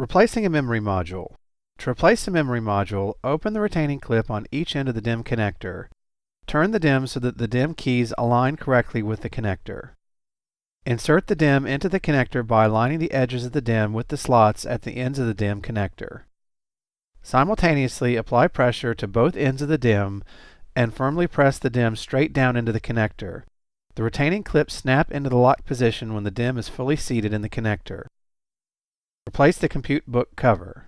Replacing a memory module. To replace a memory module, open the retaining clip on each end of the DIMM connector. Turn the DIMM so that the DIMM keys align correctly with the connector. Insert the DIMM into the connector by aligning the edges of the DIMM with the slots at the ends of the DIMM connector. Simultaneously apply pressure to both ends of the DIMM and firmly press the DIMM straight down into the connector. The retaining clips snap into the locked position when the DIMM is fully seated in the connector. Replace the compute book cover.